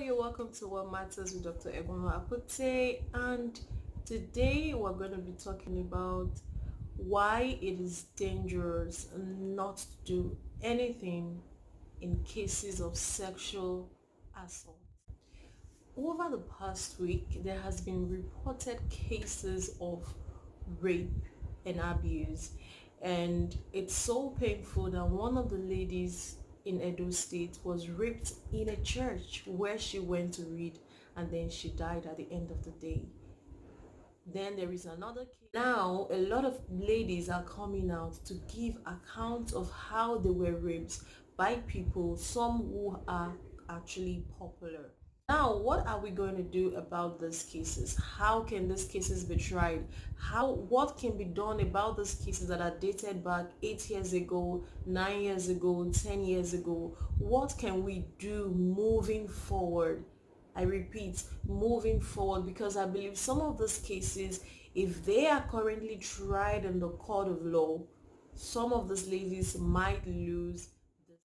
you're welcome to What Matters with Dr. Eguono Apute, and today we're going to be talking about why it is dangerous not to do anything in cases of sexual assault. Over the past week, there has been reported cases of rape and abuse, and it's so painful that one of the ladies in Edo State was raped in a church where she went to read, and then she died at the end of the day. Then there is another case. Now, a lot of ladies are coming out to give accounts of how they were raped by people, some who are actually popular. Now, what are we going to do about these cases? How can these cases be tried? What can be done about these cases that are dated back 8 years ago, 9 years ago, 10 years ago? What can we do moving forward? I repeat, moving forward, because I believe some of these cases, if they are currently tried in the court of law, some of these ladies might lose.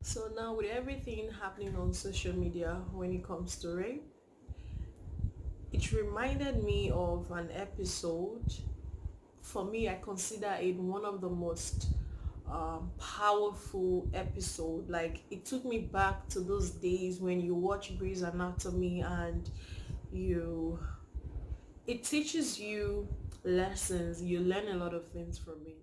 So now with everything happening on social media when it comes to rape, it reminded me of an episode. For me, I consider it one of the most powerful episode. Like, it took me back to those days when you watch Grey's Anatomy and you it teaches you lessons. You learn a lot of things from it.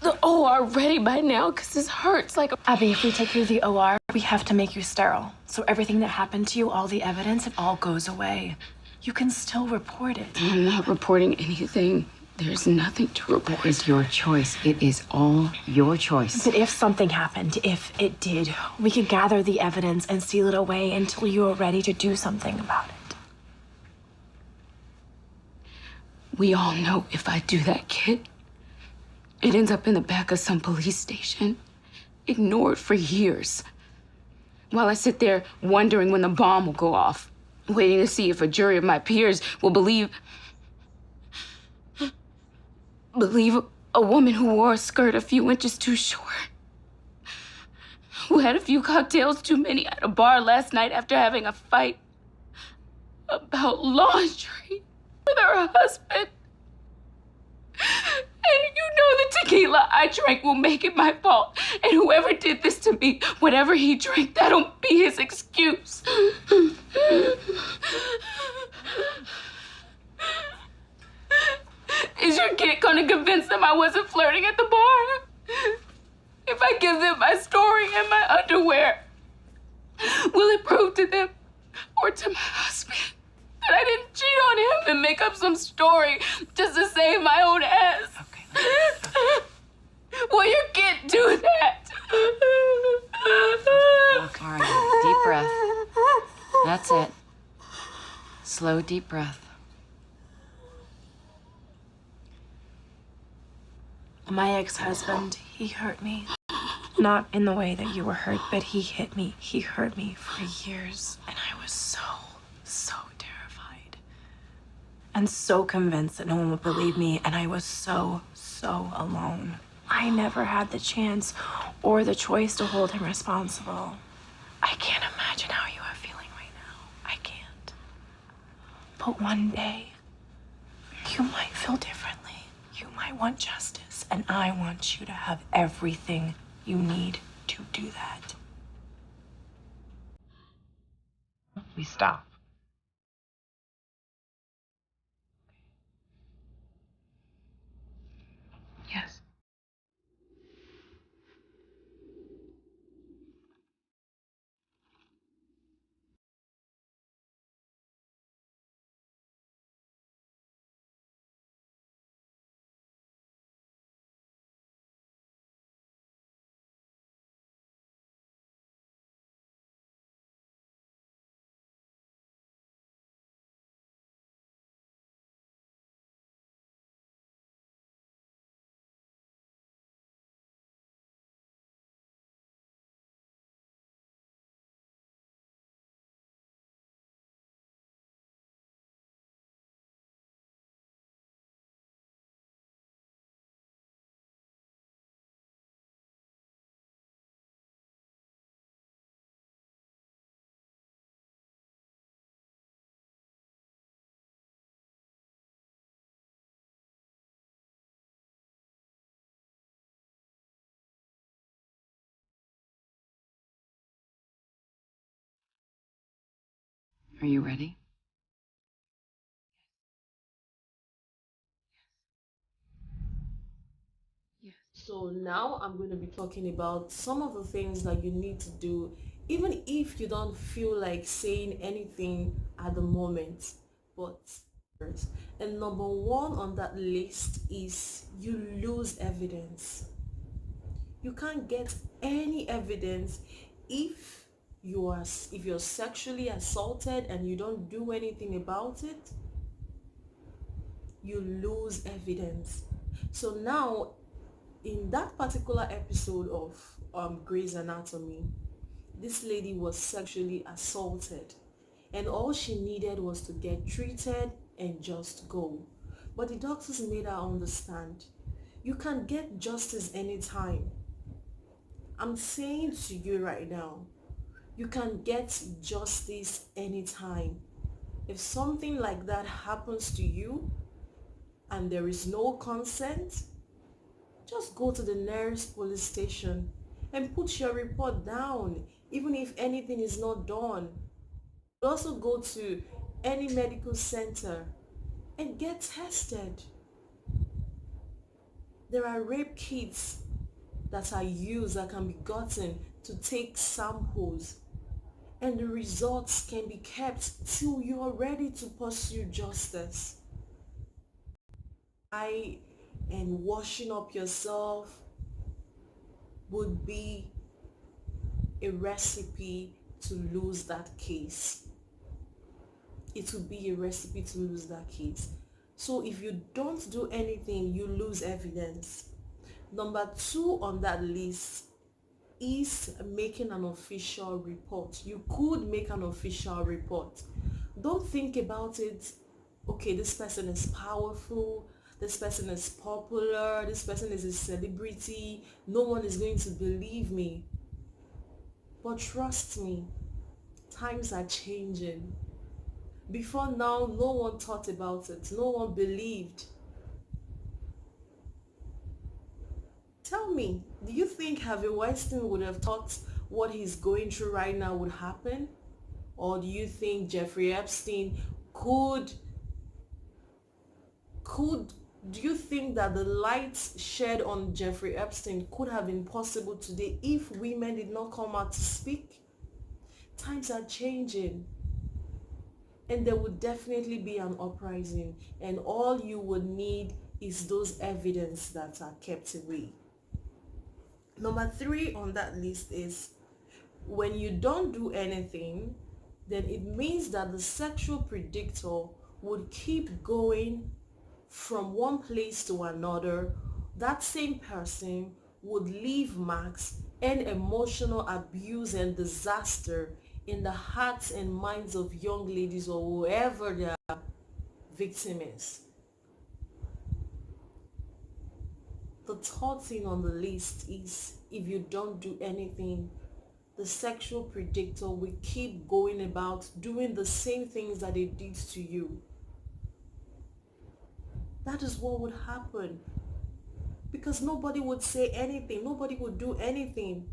The OR ready by now because this hurts like Abby, if we take you to the OR, we have to make you sterile. So everything that happened to you, all the evidence, it all goes away. You can still report it. I'm not reporting anything. There's nothing to report. That is your choice. It is all your choice. But if something happened, if it did, we could gather the evidence and seal it away until you are ready to do something about it. We all know if I do that, kid, it ends up in the back of some police station, ignored for years. While I sit there wondering when the bomb will go off, waiting to see if a jury of my peers will believe a woman who wore a skirt a few inches too short, who had a few cocktails too many at a bar last night after having a fight about laundry with her husband. And you know the tequila I drank will make it my fault. And whoever did this to me, whatever he drank, that'll be his excuse. Is your kid gonna convince them I wasn't flirting at the bar? If I give them my story and my underwear, will it prove to them or to my husband that I didn't cheat on him and make up some story just to save my own ass? Okay. Well, you can't do that. All right. Deep breath. That's it. Slow, deep breath. My ex-husband, he hurt me. Not in the way that you were hurt, but he hit me. He hurt me for years. And I was so terrified. And so convinced that no one would believe me. And I was so alone. I never had the chance or the choice to hold him responsible. I can't imagine how you are feeling right now. I can't. But one day, you might feel differently. You might want justice, and I want you to have everything you need to do that. We stop. Yes. Are you ready? Yes. So now I'm going to be talking about some of the things that you need to do even if you don't feel like saying anything at the moment. But and number one on that list is you lose evidence. You can't get any evidence if you're sexually assaulted and you don't do anything about it. You lose evidence. So now in that particular episode of Grey's Anatomy, this lady was sexually assaulted and all she needed was to get treated and just go. But the doctors made her understand you can get justice anytime. I'm saying to you right now, you can get justice anytime. If something like that happens to you and there is no consent, just go to the nearest police station and put your report down, even if anything is not done. Also go to any medical center and get tested. There are rape kits that are used that can be gotten to take samples, and the results can be kept till you are ready to pursue justice. And washing up yourself would be a recipe to lose that case. It would be a recipe to lose that case. So if you don't do anything, you lose evidence. Number two on that list is making an official report. You could make an official report. Don't think about it, okay, this person is powerful, this person is popular, this person is a celebrity, no one is going to believe me. But trust me, times are changing. Before now, no one thought about it, no one believed. Tell me, do you think Harvey Weinstein would have thought what he's going through right now would happen? Or do you think Jeffrey Epstein could do you think that the light shed on Jeffrey Epstein could have been possible today if women did not come out to speak? Times are changing, and there would definitely be an uprising, and all you would need is those evidence that are kept away. Number three on that list is when you don't do anything, then it means that the sexual predator would keep going from one place to another. That same person would leave marks and emotional abuse and disaster in the hearts and minds of young ladies or whoever their victim is. The third thing on the list is if you don't do anything, the sexual predator will keep going about doing the same things that they did to you. That is what would happen. Because nobody would say anything. Nobody would do anything.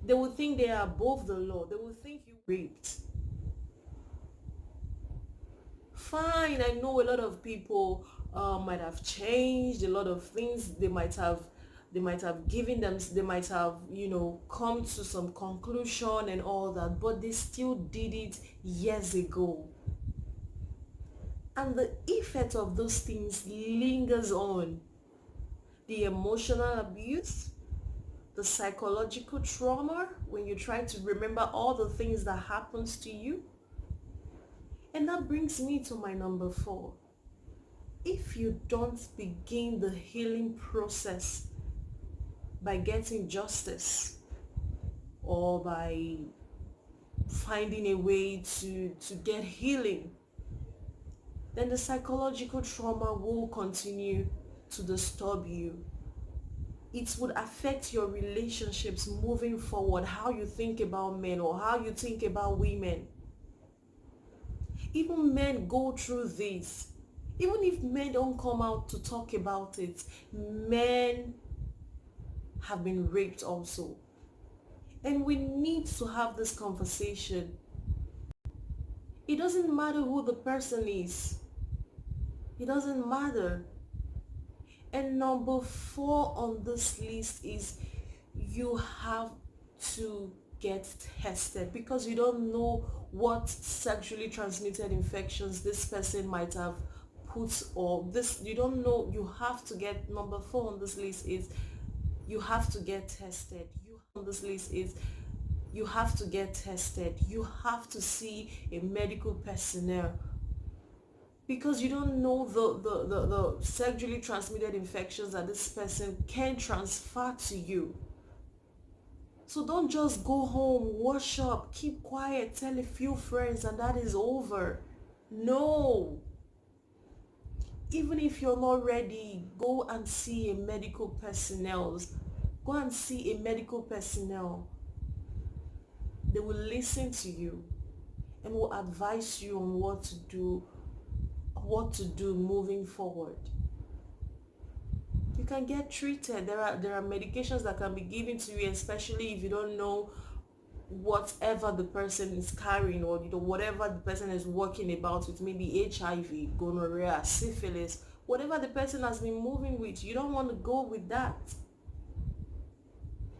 They would think they are above the law. They would think you raped. Fine, I know a lot of people might have changed. A lot of things they might have given them, they might have, come to some conclusion and all that, but they still did it years ago. And the effect of those things lingers on. The emotional abuse, the psychological trauma when you try to remember all the things that happens to you. And that brings me to my number 4. If you don't begin the healing process by getting justice or by finding a way to get healing, then the psychological trauma will continue to disturb you. It would affect your relationships moving forward, how you think about men or how you think about women. Even men go through this. Even if men don't come out to talk about it, men have been raped also. And we need to have this conversation. It doesn't matter who the person is. It doesn't matter. And number 4 on this list is you have to get tested, because you don't know what sexually transmitted infections this person might have put, or this, you don't know. You have to get, number 4 on this list is you have to get tested. You on this list is you have to get tested. You have to see a medical personnel, because you don't know the sexually transmitted infections that this person can transfer to you. So don't just go home, wash up, keep quiet, tell a few friends, and that is over. No. Even if you're not ready, go and see a medical personnel. Go and see a medical personnel. They will listen to you and will advise you on what to do moving forward. You can get treated. There are medications that can be given to you, especially if you don't know whatever the person is carrying, or whatever the person is working about with, maybe HIV, gonorrhea, syphilis, whatever the person has been moving with. You don't want to go with that.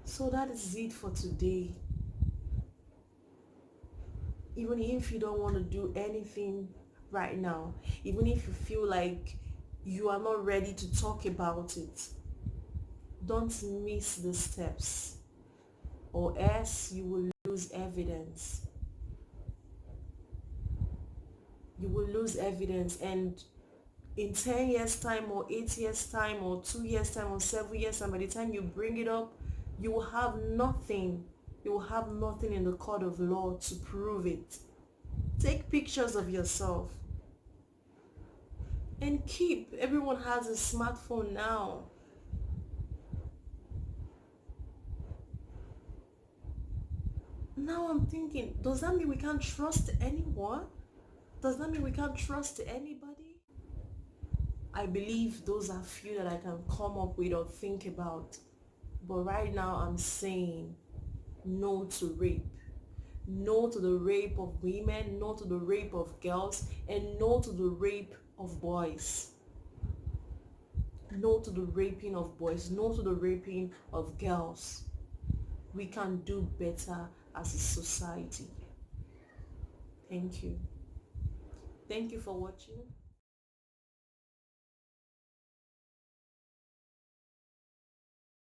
So that is it for today. Even if you don't want to do anything right now, even if you feel like you are not ready to talk about it, don't miss the steps, or else you will lose evidence. You will lose evidence, and in 10 years time, or 8 years time, or 2 years time, or 7 years time, by the time you bring it up, you will have nothing. You will have nothing in the court of law to prove it. Take pictures of yourself and keep. Everyone has a smartphone now. Now I'm thinking, does that mean we can't trust anyone? Does that mean we can't trust anybody? I believe those are few that I can come up with or think about. But right now I'm saying no to rape. No to the rape of women, no to the rape of girls, and no to the rape of boys. No to the raping of boys, no to the raping of girls. We can do better as a society. Thank you. Thank you for watching.